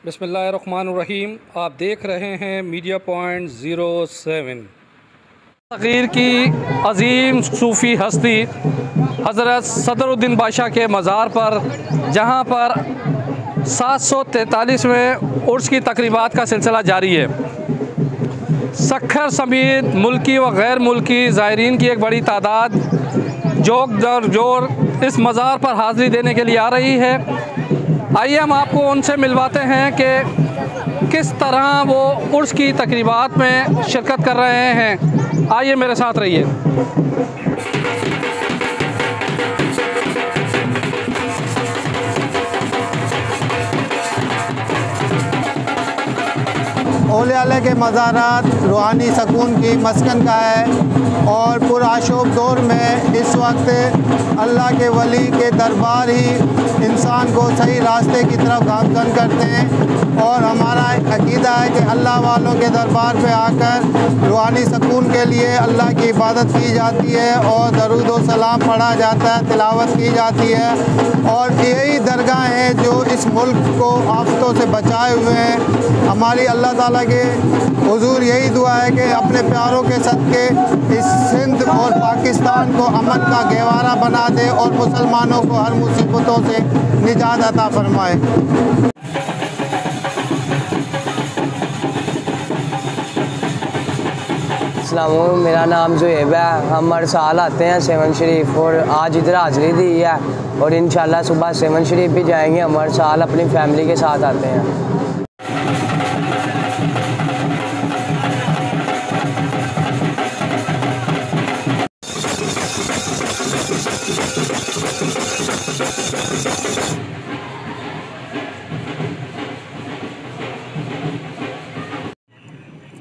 बिस्मिल्लाहिर्रहमानिर्रहीम। आप देख रहे हैं मीडिया पॉइंट 07। तग़ीर की अज़ीम सूफ़ी हस्ती हज़रत सदरुद्दीन बादशाह के मज़ार पर, जहाँ पर 743वें उर्स की तक़रीबात का सिलसिला जारी है। सक्खर समेत मुल्की व गैर मुल्की ज़ायरीन की एक बड़ी तादाद जोक दर जोर इस मज़ार पर हाज़िरी देने के लिए आ रही है। आइए हम आपको उनसे मिलवाते हैं कि किस तरह वो उर्स की तक़रीबात में शिरकत कर रहे हैं। आइए मेरे साथ रहिए। औलिया अल्लाह के मज़ारात रूहानी सकून की मस्कन का है और पुरआशूब दौर में इस वक्त अल्लाह के वली के दरबार ही इंसान को सही रास्ते की तरफ गामज़न करते हैं। और हमारा अक़ीदा है कि अल्लाह वालों के दरबार पे आकर रूहानी सकून के लिए अल्लाह की इबादत की जाती है और दरूद व सलाम पढ़ा जाता है, तिलावत की जाती है। और यही दरगाह हैं जो इस मुल्क को आफतों से बचाए हुए हैं। हमारी अल्लाह ताला के हुजूर यही दुआ है कि अपने प्यारों के सदक़े इस सिंध और पाकिस्तान को अमन का गहवारा बना दे और मुसलमानों को हर मुसीबतों से निजात अता फरमाए। अस्सलाम, मेरा नाम ज़ुएब है। हम हर साल आते हैं सेवन शरीफ और आज इधर हाज़िरी दी है और इंशाल्लाह सुबह सेवन शरीफ भी जाएंगे। हम हर साल अपनी फैमिली के साथ आते हैं।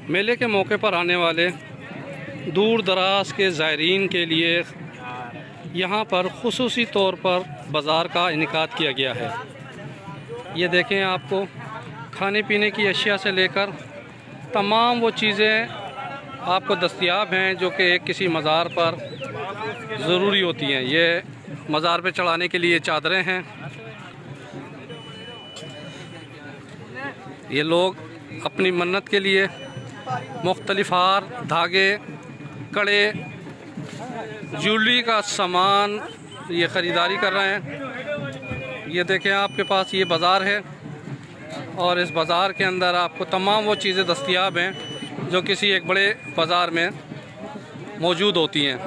मेले के मौके पर आने वाले दूर दराज के ज़ायरीन के लिए यहाँ पर ख़ुसूसी तौर पर बाज़ार का इनेकाद किया गया है। ये देखें, आपको खाने पीने की अशिया से लेकर तमाम वो चीज़ें आपको दस्तयाब हैं जो कि किसी मज़ार पर ज़रूरी होती हैं। ये मज़ार पे चढ़ाने के लिए चादरें हैं। ये लोग अपनी मन्नत के लिए मुख्तलिफ हार, धागे, कड़े, ज्वेलरी का सामान ये ख़रीदारी कर रहे हैं। ये देखें, आपके पास ये बाज़ार है और इस बाज़ार के अंदर आपको तमाम वो चीज़ें दस्तयाब हैं जो किसी एक बड़े बाज़ार में मौजूद होती हैं।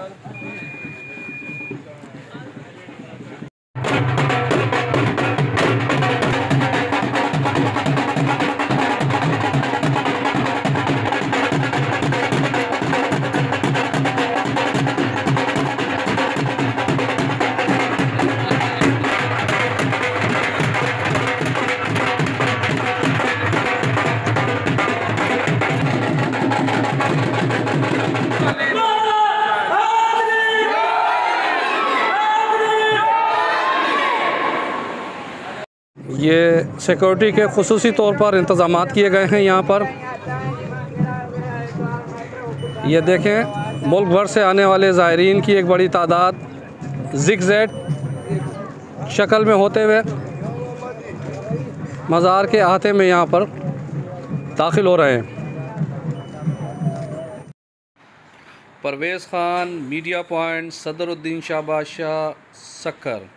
ये सिक्योरिटी के खुसूसी तौर पर इंतज़ामात किए गए हैं यहाँ पर। ये देखें, मुल्क भर से आने वाले ज़ायरीन की एक बड़ी तादाद ज़िगज़ैग शक्ल में होते हुए मज़ार के अहाते में यहाँ पर दाखिल हो रहे हैं। परवेज़ ख़ान, मीडिया पॉइंट, सदरुद्दीन शाह बादशाह, सक्कर।